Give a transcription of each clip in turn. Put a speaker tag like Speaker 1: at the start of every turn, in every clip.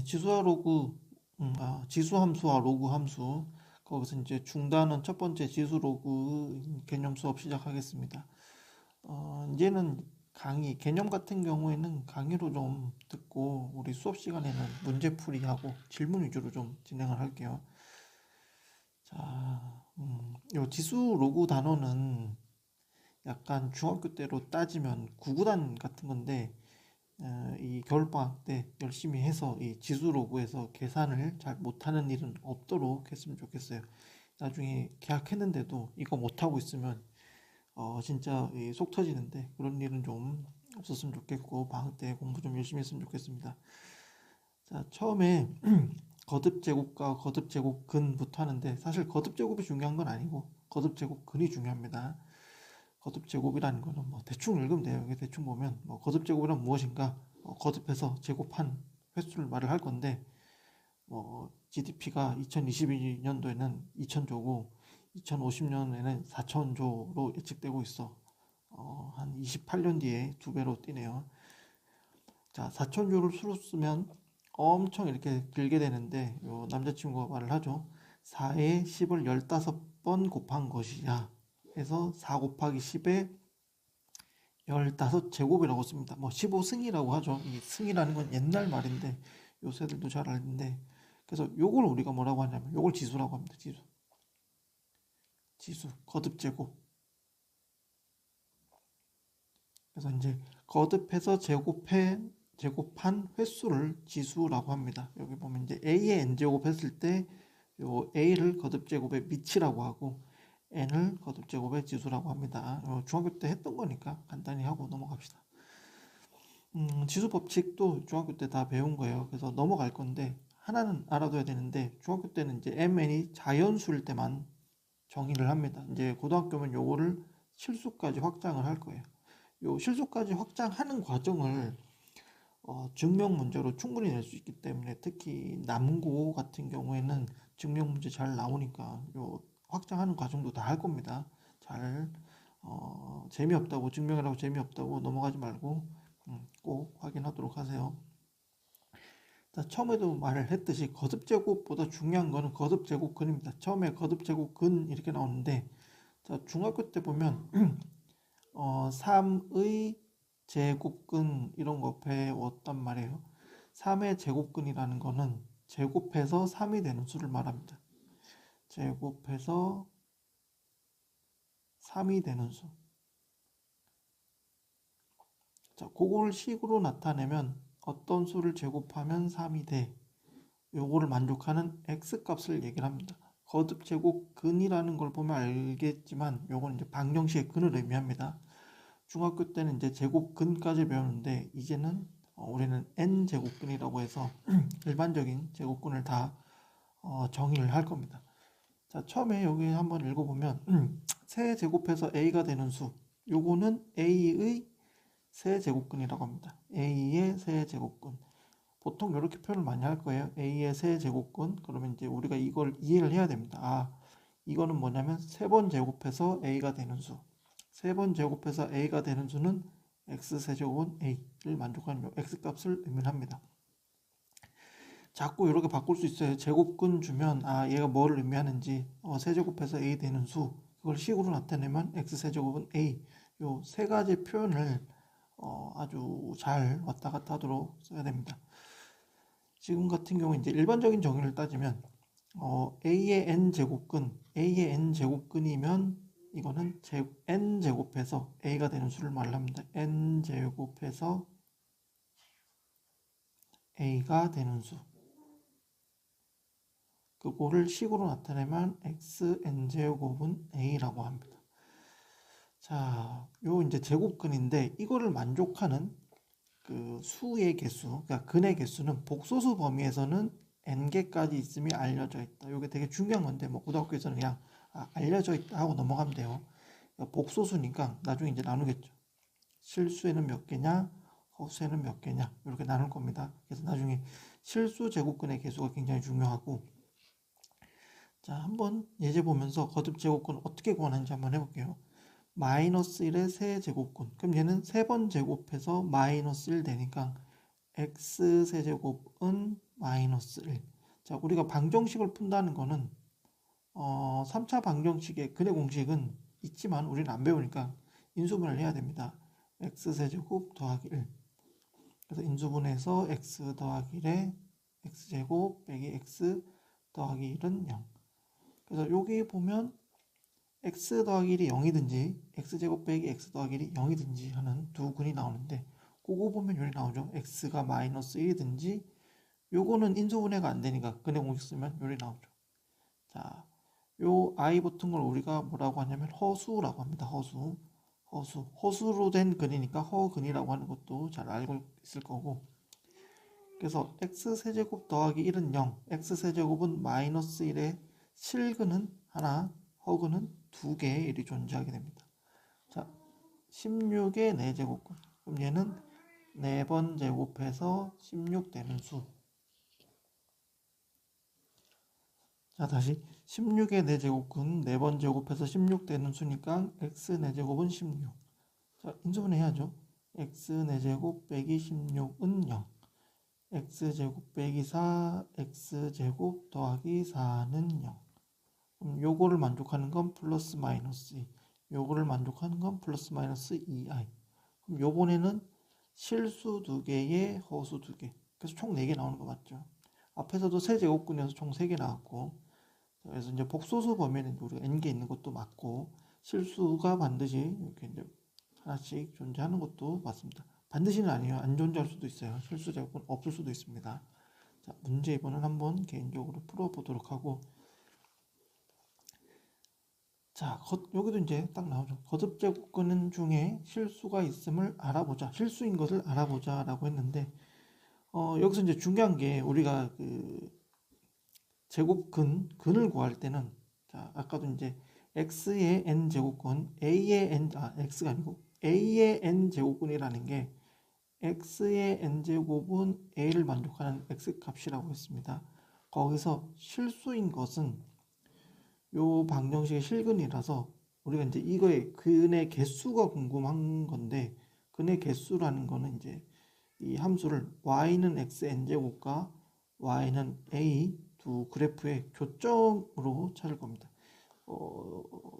Speaker 1: 지수와 로그, 지수 함수와 로그 함수. 거기서 이제 중단은 첫 번째 지수 로그 개념 수업 시작하겠습니다. 이제는 개념 같은 경우에는 강의로 좀 듣고 우리 수업 시간에는 문제풀이하고 질문 위주로 좀 진행을 할게요. 자, 요 지수 로그 단어는 약간 중학교 때로 따지면 구구단 같은 건데, 이 겨울방학 때 열심히 해서 이 지수 로그에서 계산을 잘 못하는 일은 없도록 했으면 좋겠어요. 나중에 계약했는데도 이거 못하고 있으면 진짜 속 터지는데, 그런 일은 좀 없었으면 좋겠고 방학 때 공부 좀 열심히 했으면 좋겠습니다. 자, 처음에 거듭 제곱과 거듭 제곱근부터 하는데, 사실 거듭 제곱이 중요한 건 아니고 거듭 제곱근이 중요합니다. 거듭 제곱이라는 거는 뭐 대충 읽으면 돼요. 이게 대충 보면 뭐 거듭 제곱이란 무엇인가, 거듭해서 제곱한 횟수를 말을 할 건데, 뭐 GDP가 2022년도에는 2,000조고 2050년에는 4,000조로 예측되고 있어. 한 28년 뒤에 두 배로 뛰네요. 자, 4,000조를 수로 쓰면 엄청 이렇게 길게 되는데, 요 남자친구가 말을 하죠. 4에 10을 15번 곱한 것이야. 해서 4 곱하기 10에 15제곱이라고 씁니다. 뭐 15승이라고 하죠. 이 승이라는 건 옛날 말인데 요새들도 잘 아는데, 그래서 요걸 우리가 뭐라고 하냐면 요걸 지수라고 합니다. 지수 거듭 제곱. 그래서 이제 거듭해서 제곱한 횟수를 지수라고 합니다. 여기 보면 이제 a의 n제곱 했을 때 요 a를 거듭 제곱의 미치라고 하고 n을 거듭 제곱의 지수라고 합니다. 중학교 때 했던 거니까 간단히 하고 넘어갑시다. 지수 법칙도 중학교 때 다 배운 거예요. 그래서 넘어갈 건데 하나는 알아둬야 되는데, 중학교 때는 이제 mn이 자연수일 때만 정의를 합니다. 이제 고등학교면 요거를 실수까지 확장을 할 거예요. 요 실수까지 확장하는 과정을 증명 문제로 충분히 낼 수 있기 때문에, 특히 남고 같은 경우에는 증명 문제 잘 나오니까 요 확장하는 과정도 다 할 겁니다. 잘 재미없다고, 증명이라고 재미없다고 넘어가지 말고 꼭 확인하도록 하세요. 자, 처음에도 말을 했듯이 거듭제곱보다 중요한 거는 거듭제곱근입니다. 처음에 거듭제곱근 이렇게 나오는데, 자, 중학교 때 보면 3의 제곱근 이런 거 배웠단 말이에요. 3의 제곱근이라는 거는 제곱해서 3이 되는 수를 말합니다. 제곱해서 3이 되는 수. 자, 그걸 식으로 나타내면 어떤 수를 제곱하면 3이 돼. 요거를 만족하는 x값을 얘기를 합니다. 거듭 제곱 근이라는 걸 보면 알겠지만 요건 이제 방정식의 근을 의미합니다. 중학교 때는 이제 제곱근까지 배우는데, 이제는 우리는 n 제곱근이라고 해서 일반적인 제곱근을 다 정의를 할 겁니다. 자, 처음에 여기 한번 읽어보면 세 제곱해서 a가 되는 수, 요거는 a의 세제곱근이라고 합니다. a의 세제곱근. 보통 이렇게 표현을 많이 할 거예요. a의 세제곱근. 그러면 이제 우리가 이걸 이해를 해야 됩니다. 이거는 뭐냐면 세 번 제곱해서 a가 되는 수. 세 번 제곱해서 a가 되는 수는 x세제곱은 a를 만족하는 요 x값을 의미합니다. 자꾸 이렇게 바꿀 수 있어요. 제곱근 주면 얘가 뭐를 의미하는지, 세제곱해서 a 되는 수, 그걸 식으로 나타내면 x세제곱은 a, 요 세 가지 표현을 아주 잘 왔다 갔다 하도록 써야 됩니다. 지금 같은 경우 이제 일반적인 정의를 따지면 a의 n제곱근이면 이거는 n제곱해서 a가 되는 수를 말합니다. n제곱해서 a가 되는 수. 그거를 식으로 나타내면 xn제곱은 a라고 합니다. 자, 요 이제 제곱근인데, 이거를 만족하는 그 수의 개수, 그러니까 근의 개수는 복소수 범위에서는 n개까지 있음이 알려져 있다. 이게 되게 중요한 건데, 뭐 고등학교에서는 그냥 알려져 있다 하고 넘어가면 돼요. 그러니까 복소수니까 나중에 이제 나누겠죠. 실수에는 몇 개냐, 허수에는 몇 개냐, 이렇게 나눌 겁니다. 그래서 나중에 실수 제곱근의 개수가 굉장히 중요하고, 자, 한번 예제 보면서 거듭 제곱근 어떻게 구하는지 한번 해볼게요. 마이너스 1의 세제곱근. 그럼 얘는 세 번 제곱해서 마이너스 1 되니까 x세제곱은 마이너스 1. 자, 우리가 방정식을 푼다는 거는 3차 방정식의 근의 공식은 있지만 우리는 안 배우니까 인수분해를 해야 됩니다. x세제곱 더하기 1. 그래서 인수분해해서 x 더하기 1에 x제곱 빼기 x 더하기 1은 0. 그래서 여기 보면 x 더하기 1이 0이든지 x제곱 빼기 x 더하기 1이 0이든지 하는 두 근이 나오는데 그거 보면 여기 나오죠. x가 마이너스 1이든지 요거는 인수분해가 안 되니까 근의 공식 쓰면 여기 나오죠. 자, 요 i 붙은 걸 우리가 뭐라고 하냐면 허수라고 합니다. 허수로 된 근이니까 허근이라고 하는 것도 잘 알고 있을 거고. 그래서 x세제곱 더하기 1은 0, x세제곱은 마이너스 1에 실근은 하나, 허근은 2개의 1이 존재하게 됩니다. 자, 16의 4제곱근. 그럼 얘는 4번 제곱해서 16 되는 수. 자, 다시 16의 4제곱근 4번 제곱해서 16 되는 수니까 x 4제곱은 16. 자, 인수분해 해야죠. x 4제곱 빼기 16은 0. x제곱 빼기 4, x제곱 더하기 4는 0. 그럼 요거를 만족하는 건 플러스 마이너스 2. 요거를 만족하는 건 플러스 마이너스 2i. 그럼 요번에는 실수 2개에 허수 2개. 그래서 총 4개 나오는 거 맞죠? 앞에서도 세제곱근에서 총 3개 나왔고, 그래서 이제 복소수 범위는 우리가 n개 있는 것도 맞고, 실수가 반드시 이렇게 이제 하나씩 존재하는 것도 맞습니다. 반드시는 아니에요. 안 존재할 수도 있어요. 실수 제곱은 없을 수도 있습니다. 자, 문제 2번은 한번 개인적으로 풀어보도록 하고, 자, 여기도 이제 딱 나오죠. 거듭 제곱근 중에 실수가 있음을 알아보자. 실수인 것을 알아보자 라고 했는데, 여기서 이제 중요한 게 우리가 그 근을 구할 때는, 자, 아까도 이제 x의 n 제곱근, x가 아니고 a의 n 제곱근이라는 게 x의 n제곱은 a를 만족하는 x값이라고 했습니다. 거기서 실수인 것은 요 방정식의 실근이라서 우리가 이제 이거의 근의 개수가 궁금한 건데, 근의 개수라는 거는 이제 이 함수를 y는 x n제곱과 y는 a 두 그래프의 교점으로 찾을 겁니다.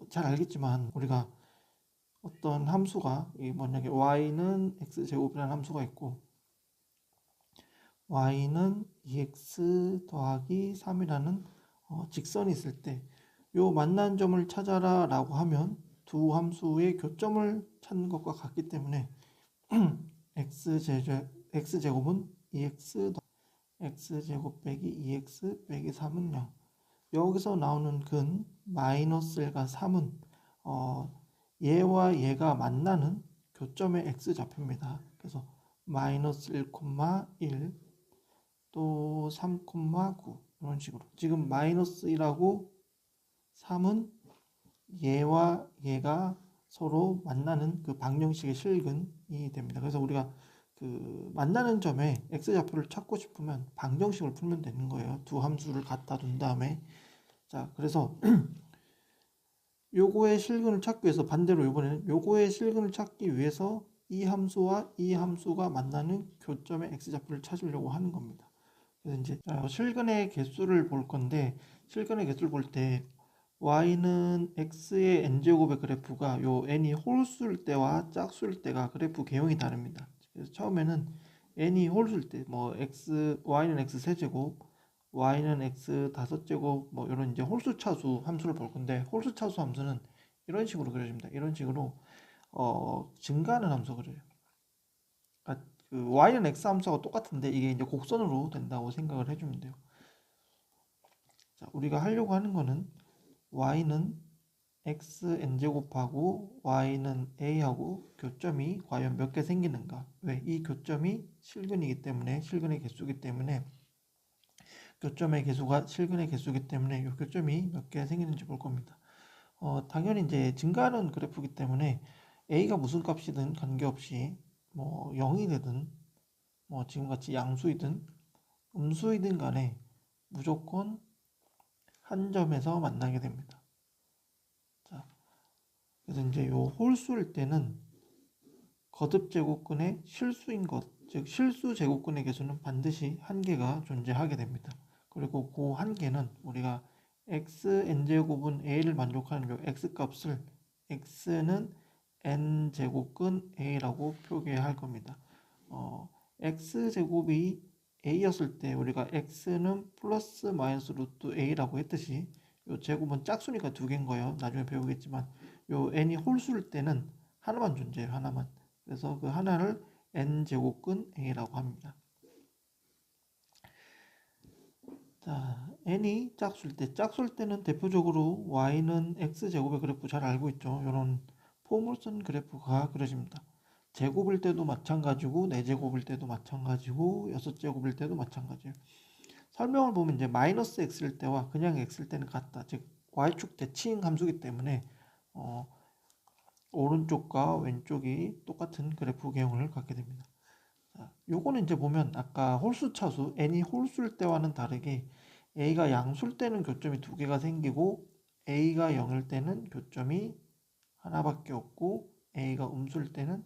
Speaker 1: 잘 알겠지만 우리가 어떤 함수가 만약에 y는 x제곱이라는 함수가 있고 y는 2x 더하기 3이라는 직선이 있을 때 요 만난 점을 찾아라 라고 하면 두 함수의 교점을 찾는 것과 같기 때문에 x제곱은 2x x제곱 빼기 2x 빼기 3은 0. 여기서 나오는 근 마이너스 1과 3은 얘와 얘가 만나는 교점의 x좌표입니다. 그래서 마이너스 1, 1, 또 3, 9 이런 식으로. 지금 마이너스 1하고 3은 얘와 얘가 서로 만나는 그 방정식의 실근이 됩니다. 그래서 우리가 그 만나는 점에 x좌표를 찾고 싶으면 방정식을 풀면 되는 거예요. 두 함수를 갖다 둔 다음에. 자, 그래서 요거의 실근을 찾기 위해서 반대로 이번에는 요거의 실근을 찾기 위해서 이 함수와 이 함수가 만나는 교점의 x좌표를 찾으려고 하는 겁니다. 그래서 이제 실근의 개수를 볼 건데, 실근의 개수를 볼 때 y는 x의 n제곱의 그래프가 요 n이 홀수일 때와 짝수일 때가 그래프 개형이 다릅니다. 그래서 처음에는 n이 홀수일 때 뭐 y는 x 세제곱, y는 x 5제곱 뭐 이런 이제 홀수 차수 함수를 볼 건데, 홀수 차수 함수는 이런 식으로 그려집니다. 이런 식으로 증가하는 함수 그려요. 그러니까 그 y는 x 함수하고 똑같은데 이게 이제 곡선으로 된다고 생각을 해주면 돼요. 자, 우리가 하려고 하는 거는 y는 x n제곱하고 y는 a하고 교점이 과연 몇 개 생기는가. 왜? 이 교점이 실근이기 때문에, 실근의 개수이기 때문에, 교점의 개수가 실근의 개수이기 때문에 이 교점이 몇 개 생기는지 볼 겁니다. 당연히 이제 증가하는 그래프이기 때문에 a가 무슨 값이든 관계없이 뭐 0이 되든 뭐 지금같이 양수이든 음수이든 간에 무조건 한 점에서 만나게 됩니다. 자, 그래서 이제 요 홀수일 때는 거듭 제곱근의 실수인 것, 즉 실수 제곱근의 개수는 반드시 한계가 존재하게 됩니다. 그리고 그 한계는 우리가 xn제곱은 a를 만족하는 요 x값을 x는 n제곱근 a라고 표기할 겁니다. x제곱이 a였을 때 우리가 x는 플러스 마이너스 루트 a라고 했듯이 요 제곱은 짝수니까 두 개인 거예요. 나중에 배우겠지만 요 n이 홀수일 때는 하나만 존재해요. 하나만. 그래서 그 하나를 n제곱근 a라고 합니다. 자, n이 짝수일 때는 대표적으로 y는 x제곱의 그래프 잘 알고 있죠. 이런 폼을 쓴 그래프가 그려집니다. 제곱일 때도 마찬가지고 4제곱일 때도 마찬가지고 6제곱일 때도 마찬가지예요. 설명을 보면 이제 마이너스 x일 때와 그냥 x일 때는 같다. 즉 y축 대칭 함수이기 때문에 오른쪽과 왼쪽이 똑같은 그래프 개형을 갖게 됩니다. 자, 요거는 이제 보면 아까 홀수 차수 n이 홀수일 때와는 다르게 a가 양수일 때는 교점이 두 개가 생기고 a가 0일 때는 교점이 하나밖에 없고 a가 음수일 때는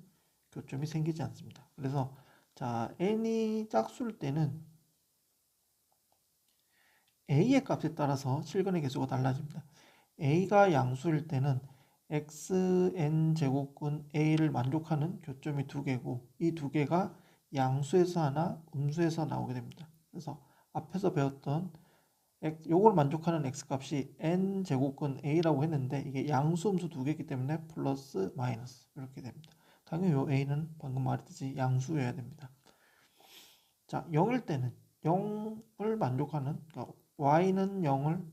Speaker 1: 교점이 생기지 않습니다. 그래서 자 n이 짝수일 때는 a의 값에 따라서 실근의 개수가 달라집니다. a가 양수일 때는 xn 제곱근 a를 만족하는 교점이 두 개고 이 두 개가 양수에서 하나, 음수에서 나오게 됩니다. 그래서 앞에서 배웠던 요걸 만족하는 x값이 n 제곱근 a라고 했는데 이게 양수, 음수 두 개이기 때문에 플러스, 마이너스 이렇게 됩니다. 당연히 요 a는 방금 말했듯이 양수여야 됩니다. 자, 0일 때는 0을 만족하는 그러니까 y는 0을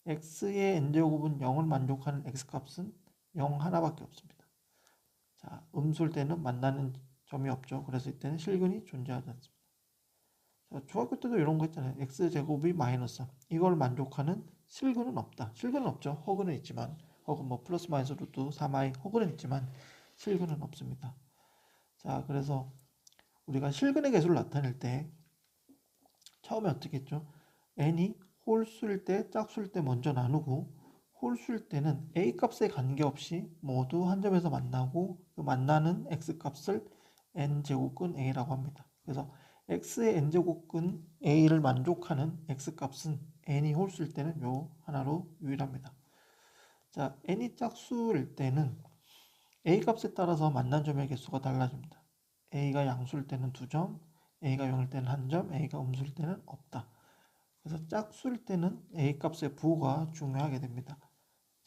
Speaker 1: x의 n제곱은 0을 만족하는 x값은 0 하나밖에 없습니다. 자, 음수일 때는 만나는 점이 없죠. 그래서 이때는 실근이 존재하지 않습니다. 자, 중학교 때도 이런 거 있잖아요. x제곱이 마이너스 3. 이걸 만족하는 실근은 없다. 실근은 없죠. 허근은 있지만 혹은 뭐 플러스 마이너스 루트 3i 허근은 있지만 실근은 없습니다. 자, 그래서 우리가 실근의 개수를 나타낼 때 처음에 어떻게 했죠? n이 홀수일 때, 짝수일 때 먼저 나누고 홀수일 때는 a 값에 관계없이 모두 한 점에서 만나고 그 만나는 x 값을 n제곱근 a라고 합니다. 그래서 x의 n제곱근 a를 만족하는 x 값은 n이 홀수일 때는 요 하나로 유일합니다. 자, n이 짝수일 때는 a 값에 따라서 만난 점의 개수가 달라집니다. a가 양수일 때는 2점, a가 0일 때는 1점, a가 음수일 때는 없다. 그래서 짝수일 때는 a 값의 부호가 중요하게 됩니다.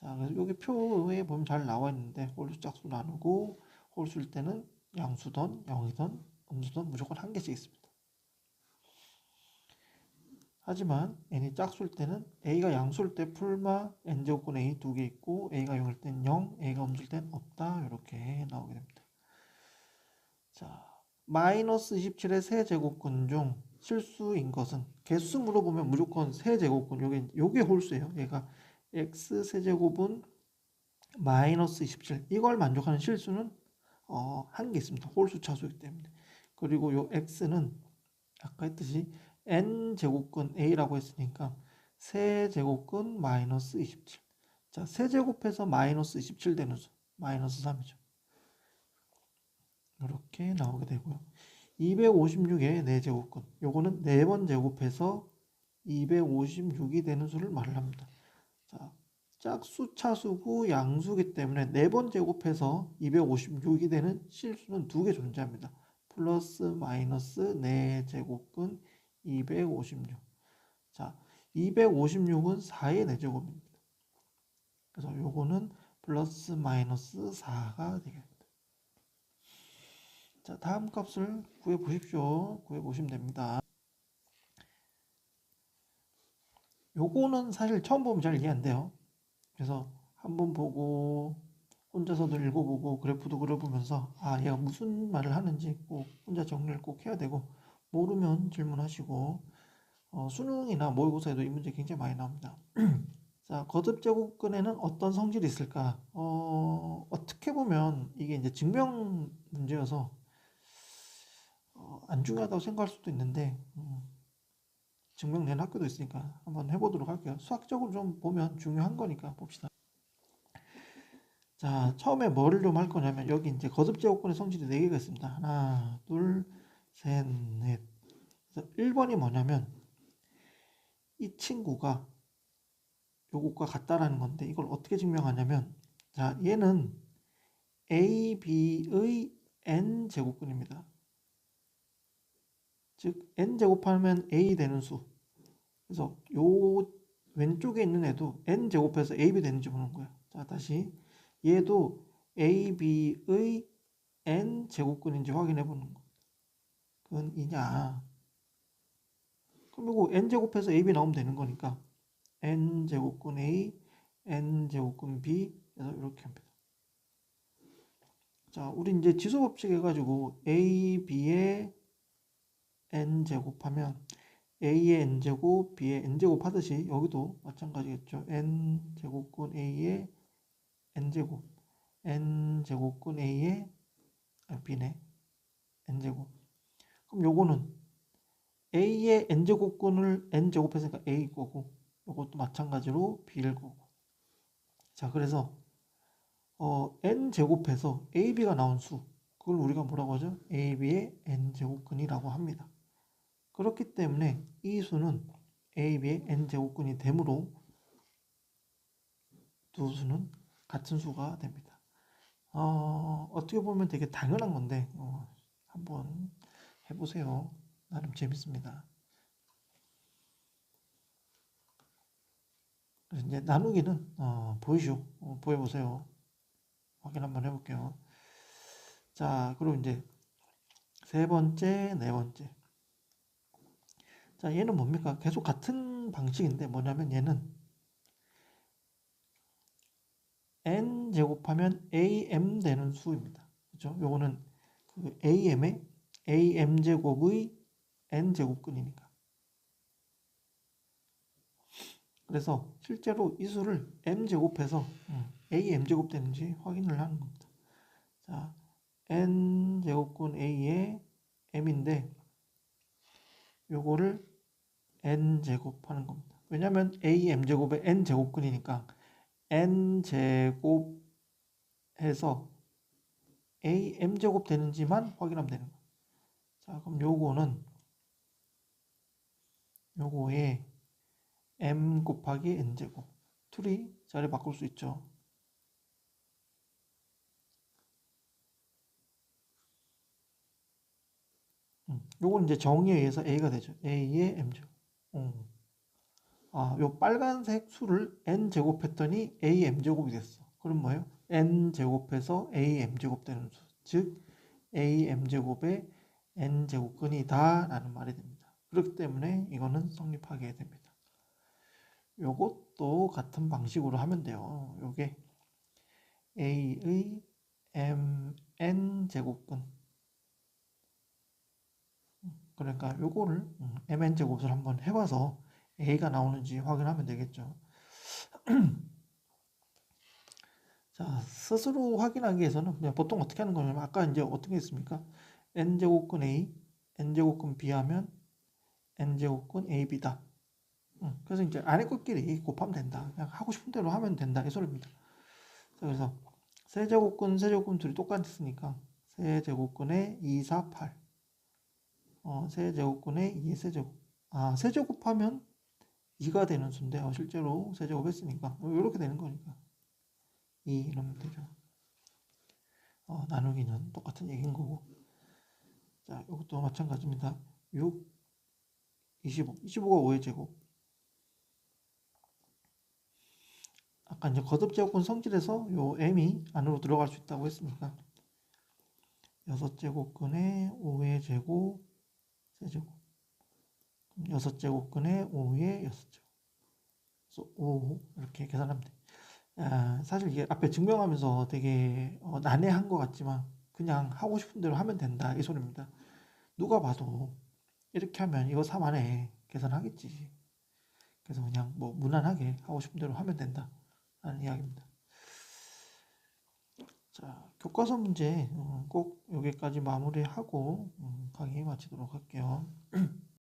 Speaker 1: 자, 그래서 여기 표에 보면 잘 나와 있는데 홀수 짝수 나누고 홀수일 때는 양수든 0이든 음수든 무조건 한 개씩 있습니다. 하지만 n이 짝수일 때는 a가 양수일 때 풀마 n제곱근 a 두 개 있고 a가 0일 때는 0, a가 음수일 때는 없다. 이렇게 나오게 됩니다. 자, 마이너스 27의 세제곱근 중 실수인 것은 개수 물어보면 무조건 세제곱근 요게 홀수예요. 얘가 x 세제곱은 마이너스 27 이걸 만족하는 실수는 한 개 있습니다. 홀수 차수이기 때문에. 그리고 요 x는 아까 했듯이 n 제곱근 a라고 했으니까 세제곱근 마이너스 27. 자, 세제곱해서 마이너스 27 되는 수 마이너스 3이죠. 이렇게 나오게 되고요. 256의 4제곱근 요거는 4번 제곱해서 256이 되는 수를 말을 합니다. 자, 짝수 차수고 양수기 때문에 4번 제곱해서 256이 되는 실수는 두 개 존재합니다. 플러스 마이너스 4제곱근 256. 자, 256은 4의 4제곱입니다. 그래서 요거는 플러스 마이너스 4가 되겠습니다. 자, 다음 값을 구해 보십시오. 구해 보시면 됩니다. 요거는 사실 처음 보면 잘 이해 안 돼요. 그래서 한번 보고 혼자서도 읽어보고 그래프도 그려보면서 아 얘가 무슨 말을 하는지 꼭 혼자 정리를 꼭 해야 되고 모르면 질문하시고 수능이나 모의고사에도 이 문제 굉장히 많이 나옵니다. 자, 거듭제곱근에는 어떤 성질이 있을까? 어떻게 보면 이게 이제 증명 문제여서 안 중요하다고 생각할 수도 있는데 증명된 학교도 있으니까 한번 해보도록 할게요. 수학적으로 좀 보면 중요한 거니까 봅시다. 자, 처음에 뭐를 좀 할 거냐면 여기 이제 거듭제곱근의 성질이 4개가 있습니다. 하나, 둘, 셋, 넷. 그래서 1번이 뭐냐면 이 친구가 요것과 같다라는 건데 이걸 어떻게 증명하냐면 자, 얘는 A, B의 n제곱근입니다. 즉 n제곱하면 A 되는 수. 그래서 요 왼쪽에 있는 애도 n제곱해서 AB 되는지 보는 거야. 자, 다시 얘도 AB의 n제곱근인지 확인해 보는 거. 그건 이냐. 그럼 이거 n제곱해서 AB 나오면 되는 거니까 n제곱근 A, n제곱근 B 해서 이렇게 합니다. 자, 우리 이제 지수법칙 해가지고 AB의 n제곱하면 A의 n제곱, B의 n제곱 하듯이 여기도 마찬가지겠죠. n제곱근 A의 n제곱, n제곱근 A의 B네, n제곱. 그럼 요거는 A의 n제곱근을 n제곱했으니까 A 거고 요것도 마찬가지로 B일 거고. 자, 그래서 n제곱해서 AB가 나온 수, 그걸 우리가 뭐라고 하죠? AB의 n제곱근이라고 합니다. 그렇기 때문에 이 수는 AB의 n제곱근이 되므로 두 수는 같은 수가 됩니다. 어떻게 보면 되게 당연한 건데 한번 해보세요. 나름 재밌습니다. 그래서 이제 나누기는 보이죠? 보여보세요. 확인 한번 해볼게요. 자, 그리고 이제 세 번째, 네 번째. 자, 얘는 뭡니까? 계속 같은 방식인데 뭐냐면 얘는 n 제곱하면 am 되는 수입니다. 그렇죠? 요거는 그 am의 am 제곱의 n 제곱근이니까. 그래서 실제로 이 수를 m 제곱해서 am 제곱 되는지 확인을 하는 겁니다. 자, n 제곱근 a의 m인데 요거를 n 제곱하는 겁니다. 왜냐하면 am 제곱의 n 제곱근이니까 n 제곱 해서 am 제곱 되는지만 확인하면 되는 거예요. 자, 그럼 요거에 m 곱하기 n 제곱 둘이 자리 바꿀 수 있죠. 요건 이제 정의에 의해서 a가 되죠. a의 m 제곱. 요 빨간색 수를 n 제곱했더니 a m 제곱이 됐어. 그럼 뭐예요? n 제곱해서 a m 제곱 되는 수. 즉 a m 제곱의 n 제곱근이다 라는 말이 됩니다. 그렇기 때문에 이거는 성립하게 됩니다. 요것도 같은 방식으로 하면 돼요. 요게 a의 mn 제곱근. 그러니까 요거를 mn 제곱을 한번 해봐서 a가 나오는지 확인하면 되겠죠. 자, 스스로 확인하기 위해서는 그냥 보통 어떻게 하는 거냐면 아까 이제 어떻게 했습니까? n제곱근 a, n제곱근 b 하면 n제곱근 ab다. 그래서 이제 안에 것끼리 곱하면 된다. 그냥 하고 싶은 대로 하면 된다. 이 소리입니다. 그래서 세제곱근, 세제곱근 둘이 똑같으니까 세제곱근에 2, 4, 8. 세제곱근에 2, 세제곱. 세제곱하면 2가 되는 수인데 실제로 세제곱 했으니까 이렇게 되는 거니까 2 이러면 되죠. 나누기는 똑같은 얘기인 거고. 자, 이것도 마찬가지입니다. 6, 25. 25가 5의 제곱. 아까 이제 거듭제곱근 성질에서 요 m이 안으로 들어갈 수 있다고 했으니까 6제곱근에 5의 제곱, 세제곱. 6제곱근에 5의 6제곱. 그래서 5 이렇게 계산하면 돼. 사실 이게 앞에 증명하면서 되게 난해한 것 같지만 그냥 하고 싶은 대로 하면 된다 이 소리입니다. 누가 봐도 이렇게 하면 이거 3 안에 계산하겠지. 그래서 그냥 뭐 무난하게 하고 싶은 대로 하면 된다 라는 이야기입니다. 자, 교과서 문제 꼭 여기까지 마무리하고 강의 마치도록 할게요.